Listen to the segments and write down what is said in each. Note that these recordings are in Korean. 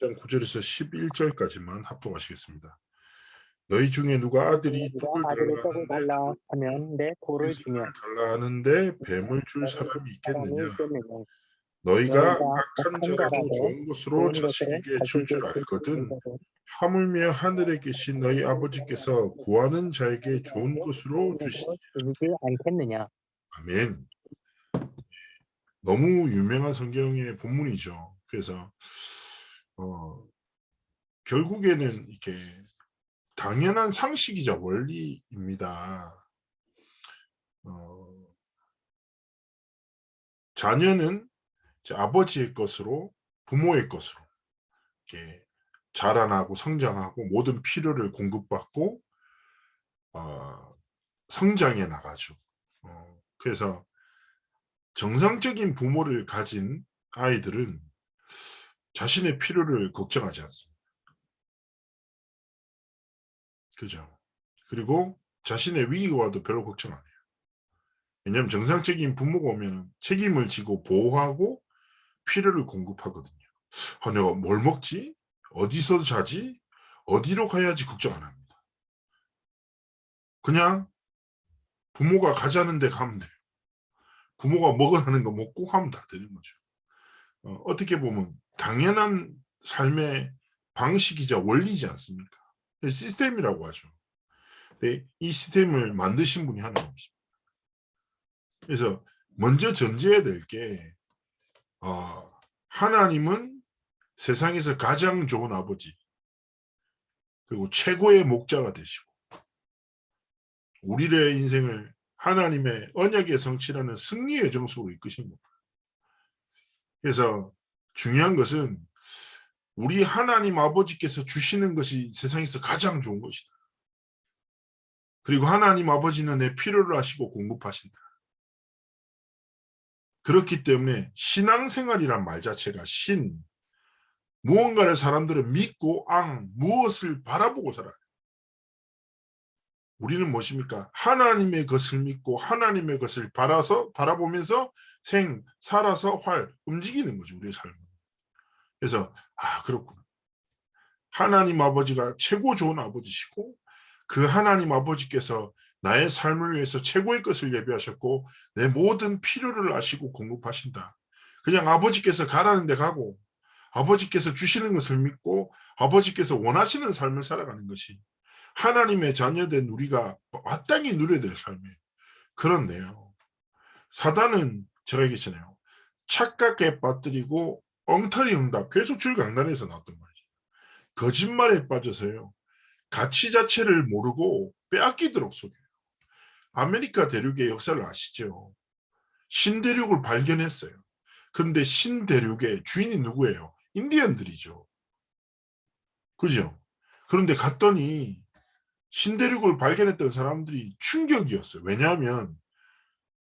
10장 9절에서 11절까지만 합독하시겠습니다. 너희 중에 누가 아들이 누가 떡을 아들의 달라 떡을 하는데 달라 하면 내 돌을 주며 달라 하는데 뱀을 줄 너를 사람이 사람이 있겠느냐? 있겠느냐. 너희가 너희가 악한 악한 자라도 자라도 좋은 것으로 좋은 것을 자식에게 줄 자식에게 줄 알거든. 주거든 하물며 하늘에 계신 너희 아버지께서 구하는 자에게 좋은 것으로 주시니. 주지 않겠느냐. 아멘. 너무 유명한 성경의 본문이죠. 그래서 결국에는 이렇게 당연한 상식이자 원리입니다. 자녀는 아버지의 것으로, 부모의 것으로 이렇게 자라나고 성장하고 모든 필요를 공급받고 성장해 나가죠. 그래서 정상적인 부모를 가진 아이들은 자신의 필요를 걱정하지 않습니다. 그죠? 그리고 자신의 위기가 와도 별로 걱정 안 해요. 왜냐하면 정상적인 부모가 오면 책임을 지고 보호하고 필요를 공급하거든요. 내가 뭘 먹지? 어디서 자지? 어디로 가야지 걱정 안 합니다. 그냥 부모가 가자는 데 가면 돼요. 부모가 먹으라는 거 먹고 하면 다 되는 거죠. 어떻게 보면 당연한 삶의 방식이자 원리지 않습니까? 시스템이라고 하죠. 근데 이 시스템을 만드신 분이 하나님이십니다. 그래서 먼저 전제해야 될 게 하나님은 세상에서 가장 좋은 아버지 그리고 최고의 목자가 되시고 우리의 인생을 하나님의 언약의 성취라는 승리의 정수로 이끄신 겁니다. 그래서 중요한 것은 우리 하나님 아버지께서 주시는 것이 세상에서 가장 좋은 것이다. 그리고 하나님 아버지는 내 필요를 아시고 공급하신다. 그렇기 때문에 신앙생활이란 말 자체가 무언가를 사람들은 믿고 무엇을 바라보고 살아요. 우리는 무엇입니까? 하나님의 것을 믿고 하나님의 것을 바라보면서 살아서 움직이는 거죠. 우리의 삶은. 그래서 그렇구나. 하나님 아버지가 최고 좋은 아버지시고 그 하나님 아버지께서 나의 삶을 위해서 최고의 것을 예비하셨고 내 모든 필요를 아시고 공급하신다. 그냥 아버지께서 가라는 데 가고 아버지께서 주시는 것을 믿고 아버지께서 원하시는 삶을 살아가는 것이 하나님의 자녀된 우리가 마땅히 누려야 될 삶이에요. 그런데요. 사단은 제가 얘기했잖아요. 착각에 빠뜨리고 엉터리 응답 계속 줄강단에서 나왔단 말이죠. 거짓말에 빠져서요. 가치 자체를 모르고 빼앗기도록 속여요. 아메리카 대륙의 역사를 아시죠? 신대륙을 발견했어요. 그런데 신대륙의 주인이 누구예요? 인디언들이죠. 그죠? 그런데 갔더니 신대륙을 발견했던 사람들이 충격이었어요. 왜냐하면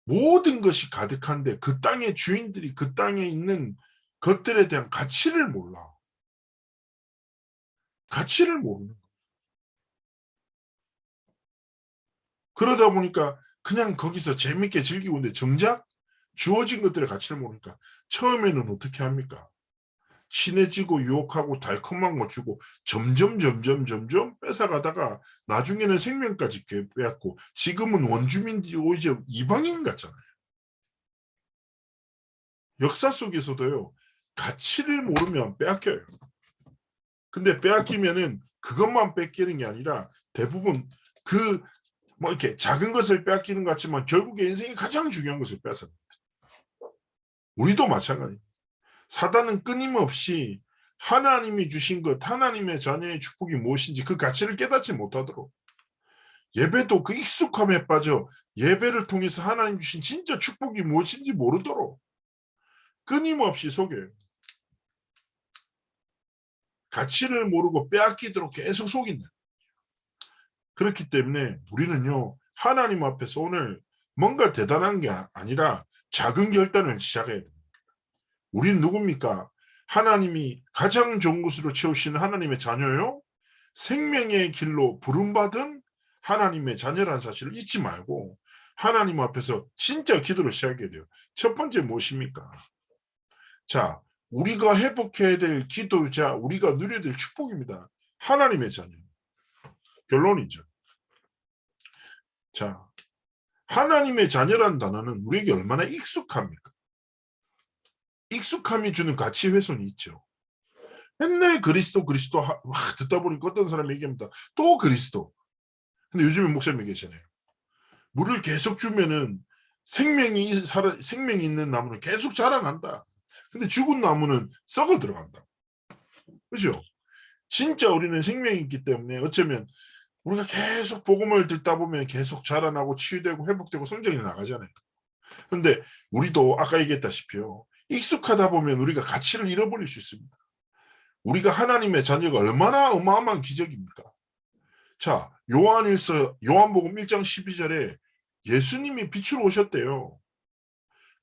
모든 것이 가득한데 그 땅의 주인들이 그 땅에 있는 것들에 대한 가치를 몰라. 가치를 모르는 거예요. 그러다 보니까 그냥 거기서 재밌게 즐기고 있는데 정작 주어진 것들의 가치를 모르니까 처음에는 어떻게 합니까? 친해지고 유혹하고 달콤한 거 주고 점점 뺏어가다가 나중에는 생명까지 빼앗고 지금은 원주민들이 오히려 이방인 같잖아요. 역사 속에서도요. 가치를 모르면 빼앗겨요. 근데 빼앗기면은 그것만 뺏기는 게 아니라 대부분 이렇게 작은 것을 빼앗기는 것 같지만 결국에 인생이 가장 중요한 것을 뺏어요. 우리도 마찬가지예요. 사단은 끊임없이 하나님이 주신 것, 하나님의 자녀의 축복이 무엇인지 그 가치를 깨닫지 못하도록 예배도 그 익숙함에 빠져 예배를 통해서 하나님 주신 진짜 축복이 무엇인지 모르도록 끊임없이 속여요. 가치를 모르고 빼앗기도록 계속 속인다. 그렇기 때문에 우리는요. 하나님 앞에서 오늘 뭔가 대단한 게 아니라 작은 결단을 시작해야 됩니다. 우린 누굽니까? 하나님이 가장 좋은 곳으로 채우시는 하나님의 자녀요. 생명의 길로 부름받은 하나님의 자녀라는 사실을 잊지 말고 하나님 앞에서 진짜 기도를 시작해야 돼요. 첫 번째 무엇입니까? 자, 우리가 회복해야 될 기도자, 우리가 누려야 될 축복입니다. 하나님의 자녀. 결론이죠. 자, 하나님의 자녀란 단어는 우리에게 얼마나 익숙합니까? 익숙함이 주는 가치 훼손이 있죠. 맨날 그리스도 듣다 보니까 어떤 사람이 얘기합니다. 또 그리스도. 근데 요즘에 목사님이 계시잖아요. 물을 계속 주면은 생명이 있는 나무는 계속 자라난다. 근데 죽은 나무는 썩어 들어간다. 그죠? 진짜 우리는 생명이 있기 때문에 어쩌면 우리가 계속 복음을 듣다 보면 계속 자라나고 치유되고 회복되고 성장이 나가잖아요. 그런데 우리도 아까 얘기했다시피요. 익숙하다 보면 우리가 가치를 잃어버릴 수 있습니다. 우리가 하나님의 자녀가 얼마나 어마어마한 기적입니까? 자, 요한복음 1장 12절에 예수님이 빛으로 오셨대요.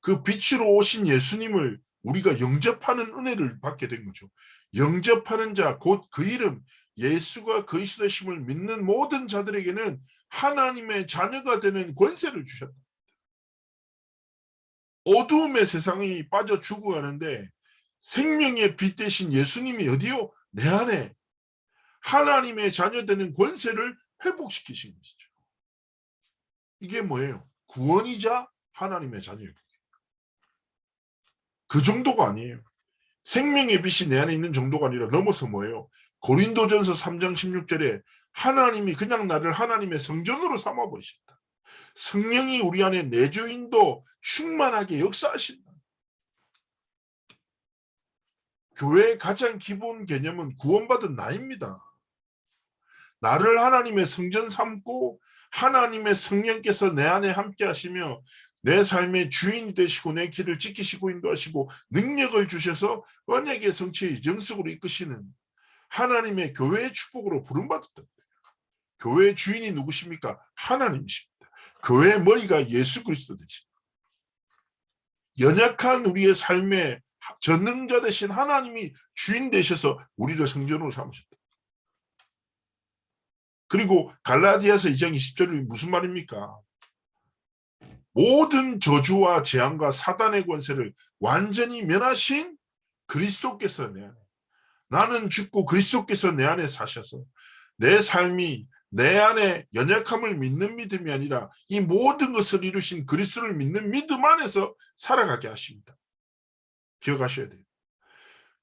그 빛으로 오신 예수님을 우리가 영접하는 은혜를 받게 된 거죠. 영접하는 자, 곧 그 이름 예수가 그리스도심을 믿는 모든 자들에게는 하나님의 자녀가 되는 권세를 주셨다. 어두움의 세상이 빠져 죽어가는데 생명의 빛 대신 예수님이 어디요? 내 안에 하나님의 자녀 되는 권세를 회복시키신 것이죠. 이게 뭐예요? 구원이자 하나님의 자녀예요. 그 정도가 아니에요. 생명의 빛이 내 안에 있는 정도가 아니라 넘어서 뭐예요? 고린도전서 3장 16절에 하나님이 그냥 나를 하나님의 성전으로 삼아버리셨다. 성령이 우리 안에 내주인도 충만하게 역사하신다. 교회의 가장 기본 개념은 구원받은 나입니다. 나를 하나님의 성전 삼고 하나님의 성령께서 내 안에 함께 하시며 내 삶의 주인이 되시고 내 길을 지키시고 인도하시고 능력을 주셔서 언약의 성취의 영성으로 이끄시는 하나님의 교회의 축복으로 부름받았다. 교회의 주인이 누구십니까? 하나님이십니다. 교회의 머리가 예수 그리스도 되십니다. 연약한 우리의 삶의 전능자 되신 하나님이 주인 되셔서 우리를 성전으로 삼으셨다. 그리고 갈라디아서 2장 20절이 무슨 말입니까? 모든 저주와 재앙과 사단의 권세를 완전히 면하신 그리스도께서 내 안에, 나는 죽고 그리스도께서 내 안에 사셔서 내 삶이 내 안에 연약함을 믿는 믿음이 아니라 이 모든 것을 이루신 그리스도를 믿는 믿음 안에서 살아가게 하십니다. 기억하셔야 돼요.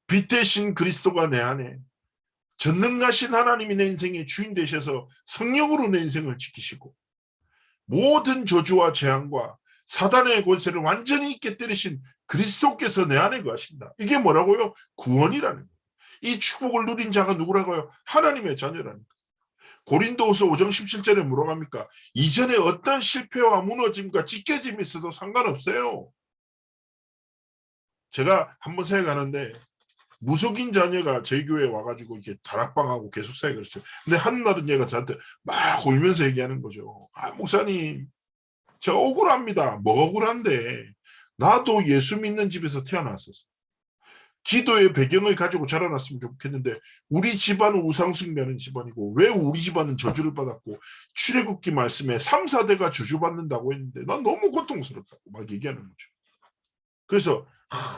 빛 대신 그리스도가 내 안에, 전능하신 하나님이 내 인생의 주인 되셔서 성령으로 내 인생을 지키시고 모든 저주와 재앙과 사단의 권세를 완전히 있게 때리신 그리스도께서 내 안에 거하신다. 이게 뭐라고요? 구원이라는 거예요. 이 축복을 누린 자가 누구라고요? 하나님의 자녀라는 거예요. 고린도후서 5장 17절에 뭐라고 합니까? 이전에 어떤 실패와 무너짐과 찢겨짐이 있어도 상관없어요. 제가 한번 생각하는데 무속인 자녀가 저희 교회에 와가지고 이렇게 다락방하고 계속 사역을 했어요. 근데 한 날은 얘가 저한테 막 울면서 얘기하는 거죠. 아, 목사님, 저 억울합니다. 뭐 억울한데? 나도 예수 믿는 집에서 태어났었어. 기도의 배경을 가지고 자라났으면 좋겠는데 우리 집안은 우상숭배하는 집안이고 왜 우리 집안은 저주를 받았고 출애굽기 말씀에 3, 4대가 저주받는다고 했는데 난 너무 고통스럽다고 막 얘기하는 거죠. 그래서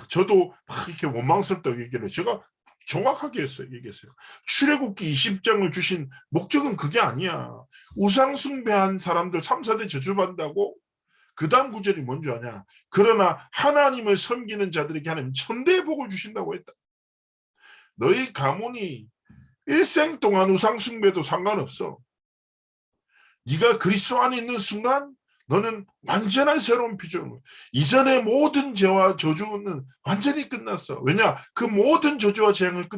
저도 이렇게 원망스럽다고 얘기를 제가 정확하게 얘기했어요. 출애굽기 20장을 주신 목적은 그게 아니야. 우상숭배한 사람들 3, 4대 저주받는다고? 그 다음 구절이 뭔지 아냐? 그러나 하나님을 섬기는 자들에게 하나님 천대의 복을 주신다고 했다. 너희 가문이 일생 동안 우상숭배도 상관없어. 네가 그리스도 안에 있는 순간 너는 완전한 새로운 피조물. 이전의 모든 죄와 저주는 완전히 끝났어. 왜냐? 그 모든 저주와 재앙을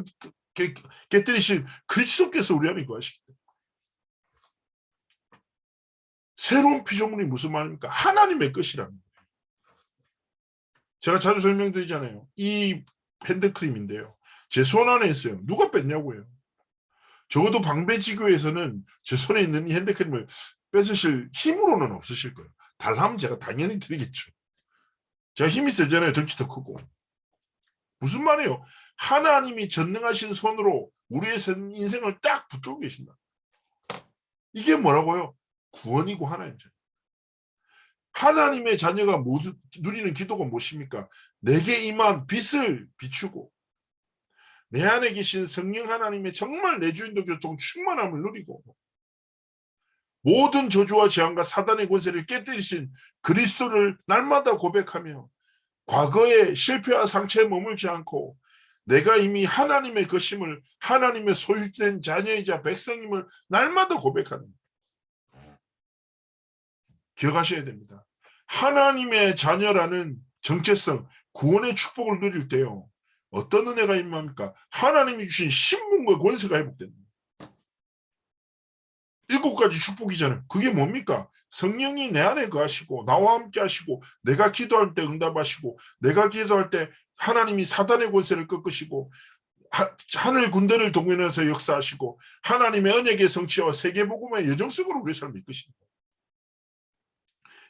깨뜨리신 그리스도께서 우리 안에 거하시기 때문에. 새로운 피조물이 무슨 말입니까? 하나님의 것이라는 거예요. 제가 자주 설명드리잖아요. 이 핸드크림인데요. 제 손 안에 있어요. 누가 뺐냐고요. 적어도 방배지교에서는 제 손에 있는 이 핸드크림을 뺏으실 힘으로는 없으실 거예요. 달라면 제가 당연히 드리겠죠. 제가 힘이 세잖아요. 덩치도 크고. 무슨 말이에요? 하나님이 전능하신 손으로 우리의 인생을 딱 붙들고 계신다. 이게 뭐라고요? 구원이고 하나님이죠. 하나님의 자녀가 모두 누리는 기도가 무엇입니까? 내게 임한 빛을 비추고 내 안에 계신 성령 하나님의 정말 내주인도 교통 충만함을 누리고 모든 저주와 재앙과 사단의 권세를 깨뜨리신 그리스도를 날마다 고백하며 과거의 실패와 상처에 머물지 않고 내가 이미 하나님의 것임을, 하나님의 소유된 자녀이자 백성임을 날마다 고백하는 거예요. 기억하셔야 됩니다. 하나님의 자녀라는 정체성, 구원의 축복을 누릴 때요. 어떤 은혜가 임합니까? 하나님이 주신 신분과 권세가 회복됩니다. 7가지 축복이잖아요. 그게 뭡니까? 성령이 내 안에 거하시고 나와 함께 하시고 내가 기도할 때 응답하시고 내가 기도할 때 하나님이 사단의 권세를 꺾으시고 하늘 군대를 동원해서 역사하시고 하나님의 언약의 성취와 세계복음의 여정성으로 우리 삶을 이끄십니다.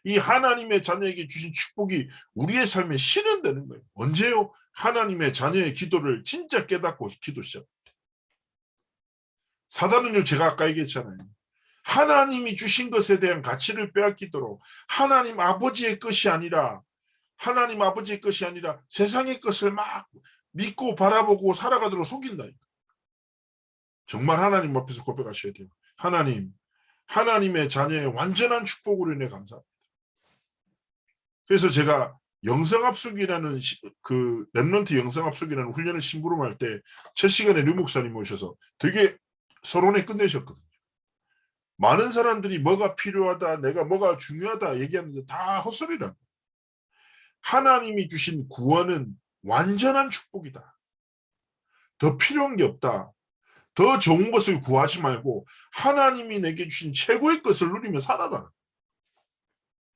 이 하나님의 자녀에게 주신 축복이 우리의 삶에 실현되는 거예요. 언제요? 하나님의 자녀의 기도를 진짜 깨닫고 기도 시작합니다. 사단은요, 제가 아까 얘기했잖아요. 하나님이 주신 것에 대한 가치를 빼앗기도록 하나님 아버지의 것이 아니라 세상의 것을 막 믿고 바라보고 살아가도록 속인다. 정말 하나님 앞에서 고백하셔야 돼요. 하나님의 자녀의 완전한 축복으로 인해 감사합니다. 그래서 제가 영성합숙이라는 그 렘넌트 영성합숙이라는 훈련을 심부름할 때 첫 시간에 류 목사님 오셔서 되게 서론에 끝내셨거든요. 많은 사람들이 뭐가 필요하다, 내가 뭐가 중요하다 얘기하는데 다 헛소리라는 거예요. 하나님이 주신 구원은 완전한 축복이다. 더 필요한 게 없다. 더 좋은 것을 구하지 말고 하나님이 내게 주신 최고의 것을 누리며 살아라.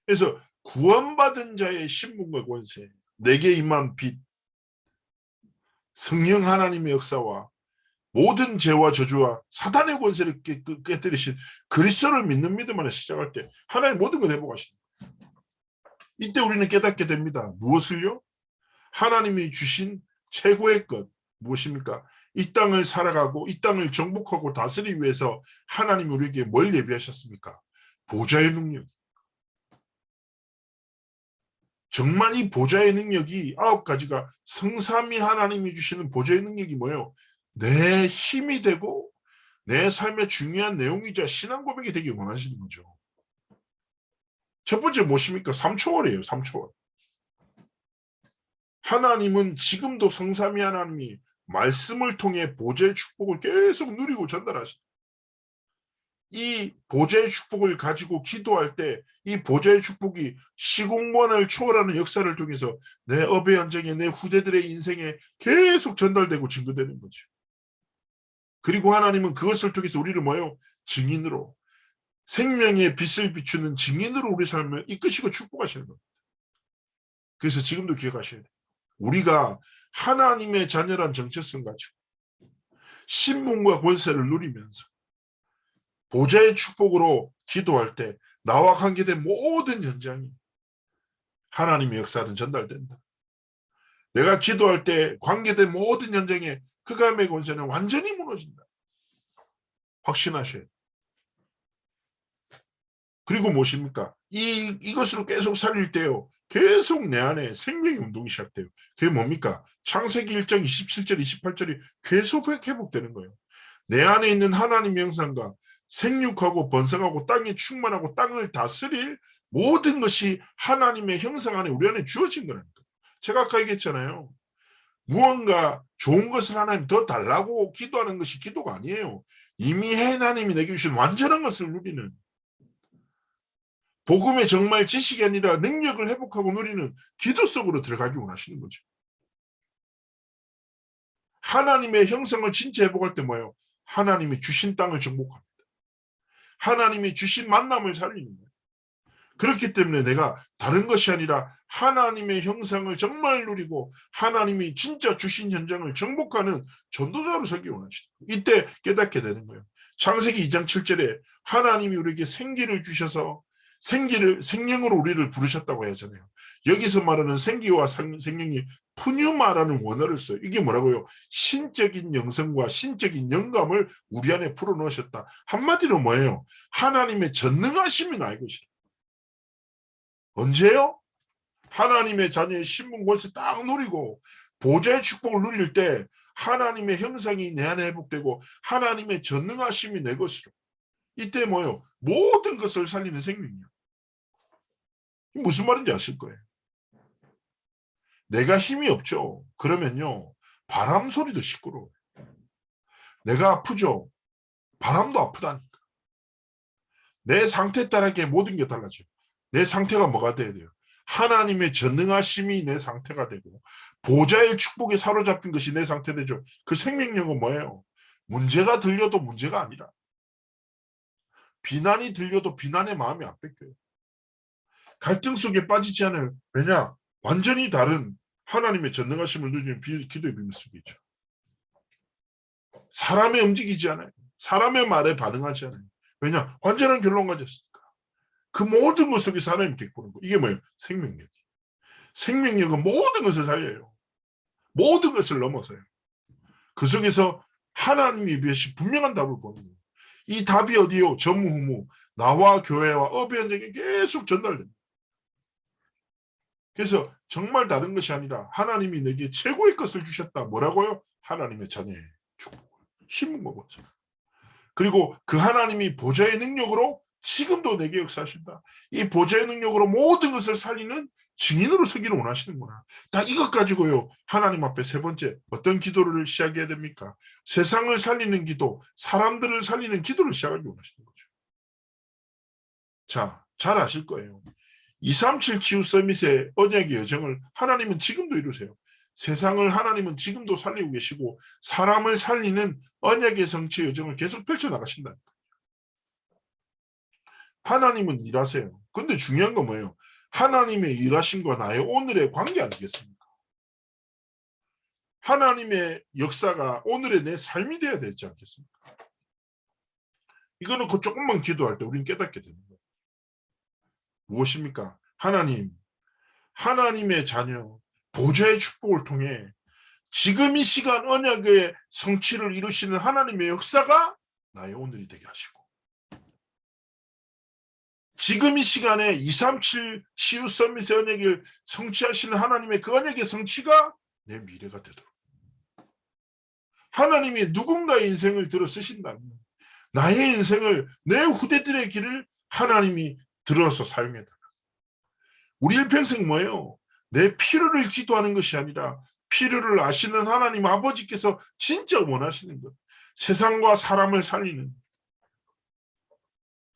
그래서 구원받은 자의 신분과 권세, 내게 임한 빛, 성령 하나님의 역사와 모든 죄와 저주와 사단의 권세를 깨뜨리신 그리스도를 믿는 믿음 안에 시작할 때 하나님 모든 걸 회복하신다. 이때 우리는 깨닫게 됩니다. 무엇을요? 하나님이 주신 최고의 것 무엇입니까? 이 땅을 살아가고 이 땅을 정복하고 다스리기 위해서 하나님이 우리에게 뭘 예비하셨습니까? 보좌의 능력. 정말 이 보좌의 능력이 9가지가 성삼위 하나님이 주시는 보좌의 능력이 뭐예요? 내 힘이 되고 내 삶의 중요한 내용이자 신앙 고백이 되길 원하시는 거죠. 첫 번째 무엇입니까? 3초월이에요. 3초월. 하나님은 지금도 성삼위 하나님이 말씀을 통해 보좌의 축복을 계속 누리고 전달하신다. 이 보좌의 축복을 가지고 기도할 때 이 보좌의 축복이 시공간을 초월하는 역사를 통해서 내 업의 현장에 내 후대들의 인생에 계속 전달되고 증거되는 거죠. 그리고 하나님은 그것을 통해서 우리를 뭐예요? 증인으로 생명의 빛을 비추는 증인으로 우리 삶을 이끄시고 축복하시는 겁니다. 그래서 지금도 기억하셔야 돼요. 우리가 하나님의 자녀란 정체성 가지고 신분과 권세를 누리면서 보좌의 축복으로 기도할 때 나와 관계된 모든 현장이 하나님의 역사는 전달된다. 내가 기도할 때 관계된 모든 현장에 흑암의 권세는 완전히 무너진다. 확신하셔야 돼요. 그리고 무엇입니까? 이것으로 계속 살릴 때요. 계속 내 안에 생명의 운동이 시작돼요. 그게 뭡니까? 창세기 1장 27절, 28절이 계속 회복되는 거예요. 내 안에 있는 하나님의 형상과 생육하고 번성하고 땅에 충만하고 땅을 다스릴 모든 것이 하나님의 형상 안에 우리 안에 주어진 거라니까. 제가 아까 얘기했잖아요. 무언가 좋은 것을 하나님 더 달라고 기도하는 것이 기도가 아니에요. 이미 하나님이 내게 주신 완전한 것을 누리는 복음의 정말 지식이 아니라 능력을 회복하고 누리는 기도 속으로 들어가기 원하시는 거죠. 하나님의 형상을 진짜 회복할 때 뭐예요? 하나님이 주신 땅을 정복합니다. 하나님이 주신 만남을 살리는 거예요. 그렇기 때문에 내가 다른 것이 아니라 하나님의 형상을 정말 누리고 하나님이 진짜 주신 현장을 정복하는 전도자로 서기 원하시다. 이때 깨닫게 되는 거예요. 창세기 2장 7절에 하나님이 우리에게 생기를 주셔서 생명으로 우리를 부르셨다고 하잖아요. 여기서 말하는 생기와 생명이 푸뉴마라는 원어를 써요. 이게 뭐라고요? 신적인 영성과 신적인 영감을 우리 안에 풀어넣으셨다. 한마디로 뭐예요? 하나님의 전능하심이 나의 것이다. 언제요? 하나님의 자녀의 신분 권세 딱 누리고 보좌의 축복을 누릴 때 하나님의 형상이 내 안에 회복되고 하나님의 전능하심이 내 것으로. 이때 뭐요? 모든 것을 살리는 생명이요. 무슨 말인지 아실 거예요. 내가 힘이 없죠. 그러면요. 바람 소리도 시끄러워요. 내가 아프죠. 바람도 아프다니까. 내 상태에 따라 모든 게 달라져요. 내 상태가 뭐가 돼야 돼요? 하나님의 전능하심이 내 상태가 되고 보좌의 축복에 사로잡힌 것이 내 상태 되죠. 그 생명력은 뭐예요? 문제가 들려도 문제가 아니라 비난이 들려도 비난의 마음이 안 뺏겨요. 갈등 속에 빠지지 않아요. 왜냐? 완전히 다른 하나님의 전능하심을 누리는 기도의 비밀 속에 있죠. 사람에 움직이지 않아요. 사람의 말에 반응하지 않아요. 왜냐? 완전한 결론 가졌으니까. 그 모든 것 속에서 하나님 객보는 거. 이게 뭐예요? 생명력이. 생명력은 모든 것을 살려요. 모든 것을 넘어서요. 그 속에서 하나님이 비하신 분명한 답을 보는 거예요. 이 답이 어디요? 전무후무. 나와 교회와 업의 현장에 계속 전달됩니다. 그래서 정말 다른 것이 아니라 하나님이 내게 최고의 것을 주셨다. 뭐라고요? 하나님의 자녀의 축복을. 신문과 같잖아요. 그리고 그 하나님이 보좌의 능력으로 지금도 내게 역사하신다. 이 보좌의 능력으로 모든 것을 살리는 증인으로 서기를 원하시는구나. 딱 이것 가지고요. 하나님 앞에 세 번째 어떤 기도를 시작해야 됩니까? 세상을 살리는 기도, 사람들을 살리는 기도를 시작하기 원하시는 거죠. 자, 잘 아실 거예요. 237 치유 서밋의 언약의 여정을 하나님은 지금도 이루세요. 세상을 하나님은 지금도 살리고 계시고 사람을 살리는 언약의 성취 여정을 계속 펼쳐나가신다. 하나님은 일하세요. 근데 중요한 건 뭐예요? 하나님의 일하심과 나의 오늘의 관계 아니겠습니까? 하나님의 역사가 오늘의 내 삶이 돼야 되지 않겠습니까? 이거는 그 조금만 기도할 때 우리는 깨닫게 되는 거예요. 무엇입니까? 하나님의 자녀, 보좌의 축복을 통해 지금 이 시간 언약의 성취를 이루시는 하나님의 역사가 나의 오늘이 되게 하시고 지금 이 시간에 237 치유 서밋의 언약을 성취하시는 하나님의 그 언약의 성취가 내 미래가 되도록 하나님이 누군가의 인생을 들어 쓰신다면 나의 인생을 내 후대들의 길을 하나님이 들어서 사용해달라. 우리의 평생 뭐예요? 내 필요를 기도하는 것이 아니라 필요를 아시는 하나님 아버지께서 진짜 원하시는 것. 세상과 사람을 살리는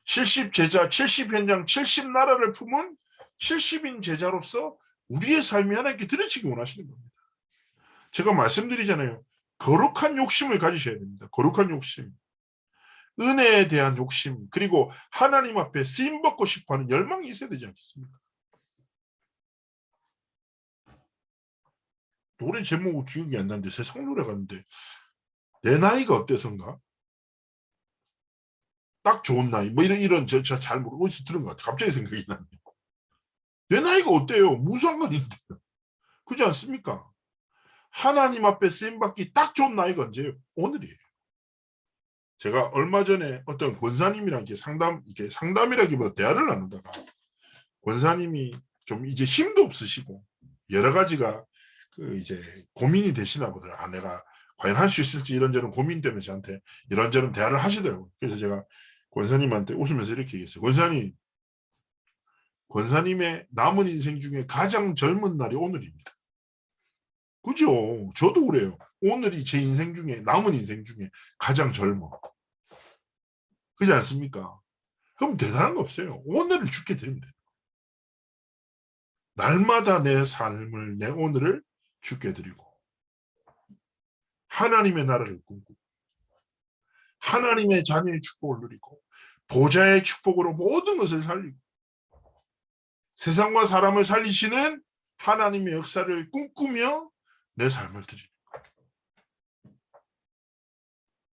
70제자, 70현장, 70나라를 품은 70인 제자로서 우리의 삶이 하나님께 드려지기 원하시는 겁니다. 제가 말씀드리잖아요. 거룩한 욕심을 가지셔야 됩니다. 거룩한 욕심. 은혜에 대한 욕심, 그리고 하나님 앞에 쓰임받고 싶어하는 열망이 있어야 되지 않겠습니까? 노래 제목은 기억이 안 나는데 세상 노래 같은데 내 나이가 어때서인가? 딱 좋은 나이 뭐 이런 저 잘 모르고 어디서 들은 것 같아. 갑자기 생각이 나네. 내 나이가 어때요? 무슨 상관인데요? 그렇지 않습니까? 하나님 앞에 쓰임받기 딱 좋은 나이가 언제예요? 오늘이에요. 제가 얼마 전에 어떤 권사님이랑 이렇게 상담이라기보다 대화를 나누다가 권사님이 좀 이제 힘도 없으시고 여러 가지가 그 이제 고민이 되시나 보더라고요. 아, 내가 과연 할 수 있을지 이런저런 고민 때문에 저한테 이런저런 대화를 하시더라고요. 그래서 제가 권사님한테 웃으면서 이렇게 얘기했어요. 권사님의 남은 인생 중에 가장 젊은 날이 오늘입니다. 그죠? 저도 그래요. 오늘이 제 인생 중에 남은 인생 중에 가장 젊어. 그렇지 않습니까? 그럼 대단한 거 없어요. 오늘을 죽게 드리면 돼요. 날마다 내 삶을 내 오늘을 죽게 드리고 하나님의 나라를 꿈꾸고 하나님의 자녀의 축복을 누리고 보좌의 축복으로 모든 것을 살리고 세상과 사람을 살리시는 하나님의 역사를 꿈꾸며 내 삶을 드리는 거예요.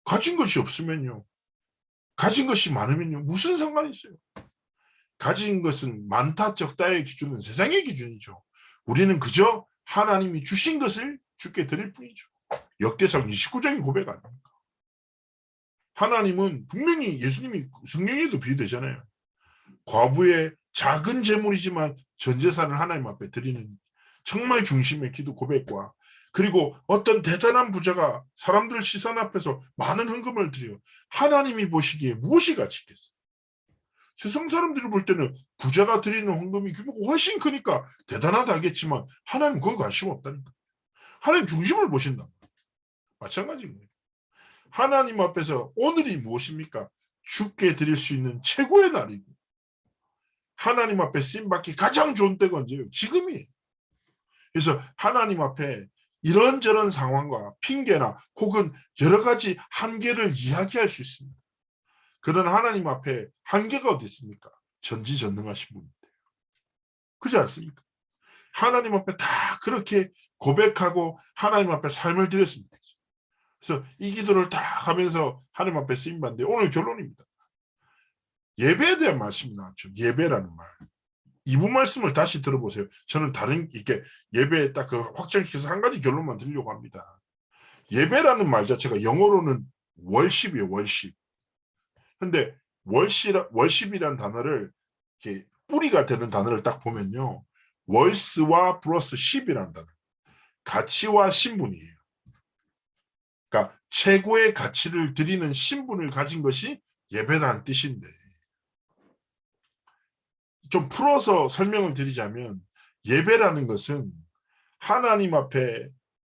가진 것이 없으면요. 가진 것이 많으면요. 무슨 상관이 있어요. 가진 것은 많다 적다의 기준은 세상의 기준이죠. 우리는 그저 하나님이 주신 것을 주께 드릴 뿐이죠. 역대상 29장의 고백 아닙니까? 하나님은 분명히 예수님이 성경에도 비유되잖아요. 과부의 작은 재물이지만 전 재산을 하나님 앞에 드리는 정말 중심의 기도 고백과 그리고 어떤 대단한 부자가 사람들 시선 앞에서 많은 헌금을 드려 하나님이 보시기에 무엇이 가치 있겠어요? 세상 사람들이 볼 때는 부자가 드리는 헌금이 규모가 훨씬 크니까 대단하다 하겠지만 하나님 거기 관심 없다니까. 하나님 중심을 보신다. 마찬가지입니다. 하나님 앞에서 오늘이 무엇입니까? 주께 드릴 수 있는 최고의 날이고 하나님 앞에 쓰임받기 가장 좋은 때가 언제예요? 지금이에요. 그래서 하나님 앞에 이런저런 상황과 핑계나 혹은 여러 가지 한계를 이야기할 수 있습니다. 그런 하나님 앞에 한계가 어디 있습니까? 전지전능하신 분인데. 그렇지 않습니까? 하나님 앞에 다 그렇게 고백하고 하나님 앞에 삶을 드렸습니다. 그래서 이 기도를 다 하면서 하나님 앞에 쓰임받는데 오늘 결론입니다. 예배에 대한 말씀이 나왔죠. 예배라는 말. 이부 말씀을 다시 들어보세요. 저는 다른 이렇게 예배에 딱 그 확장시켜서 한 가지 결론만 드리려고 합니다. 예배라는 말 자체가 영어로는 월십이에요. 월십. 근데 월십이란 단어를 이렇게 뿌리가 되는 단어를 딱 보면요. 월스와 플러스 10이라는 단어. 가치와 신분이에요. 그러니까 최고의 가치를 드리는 신분을 가진 것이 예배라는 뜻인데 좀 풀어서 설명을 드리자면 예배라는 것은 하나님 앞에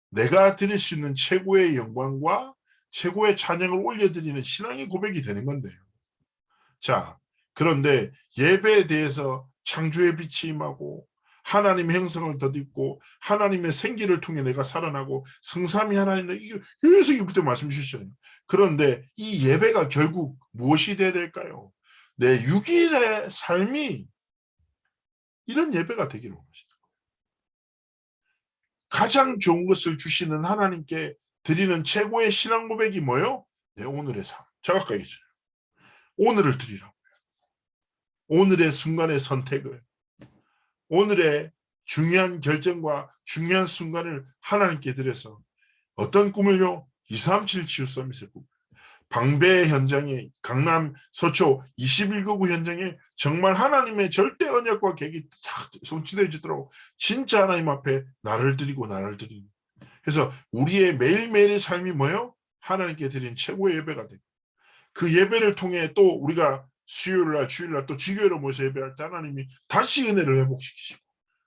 내가 드릴 수 있는 최고의 영광과 최고의 찬양을 올려드리는 신앙의 고백이 되는 건데요. 자, 그런데 예배에 대해서 창조의 빛이 임하고 하나님의 형성을 덧입고 하나님의 생기를 통해 내가 살아나고 성삼위 하나님의 계속 이부터 말씀 주셨잖아요. 그런데 이 예배가 결국 무엇이 돼야 될까요? 내 6일의 삶이 이런 예배가 되기를 원하시다. 가장 좋은 것을 주시는 하나님께 드리는 최고의 신앙 고백이 뭐예요? 내 오늘의 삶. 제가 아까 얘기했잖아요. 오늘을 드리라고요. 오늘의 순간의 선택을 오늘의 중요한 결정과 중요한 순간을 하나님께 드려서 어떤 꿈을요? 237 지우섬 있을 꿈. 방배 현장에 강남 서초 21구구 현장에 정말 하나님의 절대 언약과 계획이 딱 성취되어지더라고. 진짜 하나님 앞에 나를 드리고 그래서 우리의 매일매일의 삶이 뭐예요? 하나님께 드린 최고의 예배가 되고 그 예배를 통해 또 우리가 수요일날 주일날 또 주교회로 모여서 예배할 때 하나님이 다시 은혜를 회복시키시고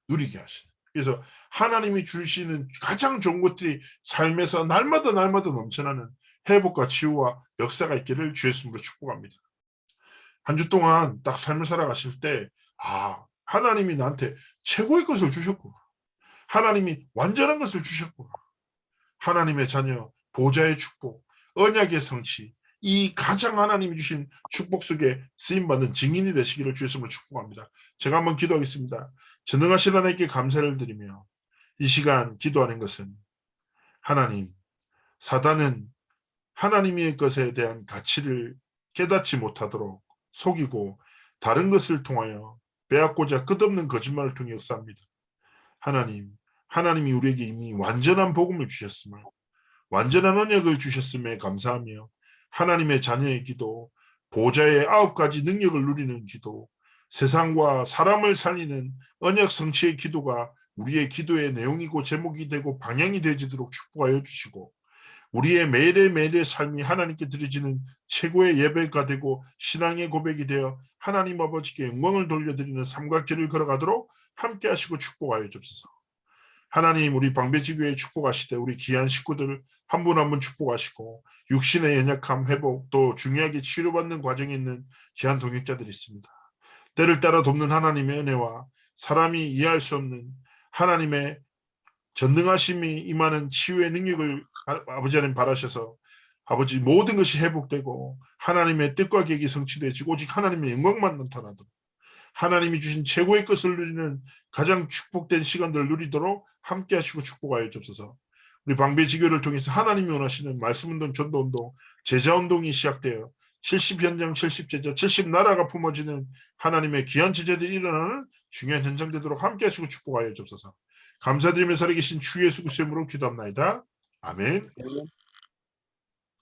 누리게 하시는. 그래서 하나님이 주시는 가장 좋은 것들이 삶에서 날마다 넘쳐나는 회복과 치유와 역사가 있기를 주의 이름으로 축복합니다. 한 주 동안 딱 삶을 살아가실 때 하나님이 나한테 최고의 것을 주셨구나. 하나님이 완전한 것을 주셨구나. 하나님의 자녀, 보좌의 축복, 언약의 성취, 이 가장 하나님이 주신 축복 속에 쓰임받는 증인이 되시기를 주의 이름으로 축복합니다. 제가 한번 기도하겠습니다. 전능하신 하나님께 감사를 드리며 이 시간 기도하는 것은 하나님, 사단은 하나님의 것에 대한 가치를 깨닫지 못하도록 속이고 다른 것을 통하여 빼앗고자 끝없는 거짓말을 통해 역사합니다. 하나님이 우리에게 이미 완전한 복음을 주셨음을 완전한 언약을 주셨음에 감사하며 하나님의 자녀의 기도, 보좌의 9가지 능력을 누리는 기도, 세상과 사람을 살리는 언약 성취의 기도가 우리의 기도의 내용이고 제목이 되고 방향이 되어지도록 축복하여 주시고 우리의 매일의 삶이 하나님께 드려지는 최고의 예배가 되고 신앙의 고백이 되어 하나님 아버지께 영광을 돌려드리는 삶과 길을 걸어가도록 함께 하시고 축복하여 주옵소서. 하나님 우리 방배지교회 축복하시되 우리 귀한 식구들 한 분 한 분 축복하시고 육신의 연약함 회복 또 중요하게 치료받는 과정에 있는 귀한 동역자들이 있습니다. 때를 따라 돕는 하나님의 은혜와 사람이 이해할 수 없는 하나님의 전능하심이 임하는 치유의 능력을 아버지 하나님 바라셔서 아버지 모든 것이 회복되고 하나님의 뜻과 계획이 성취되어지고 오직 하나님의 영광만 나타나도록 하나님이 주신 최고의 것을 누리는 가장 축복된 시간들을 누리도록 함께 하시고 축복하여 주옵소서. 우리 방배지교를 통해서 하나님이 원하시는 말씀운동, 전도운동, 제자운동이 시작되어 70현장, 70제자, 70나라가 품어지는 하나님의 귀한 제자들이 일어나는 중요한 현장 되도록 함께 하시고 축복하여 주옵소서. 감사드리며 살아계신 주 예수 그리스도의 이름으로 기도합나이다. 아멘.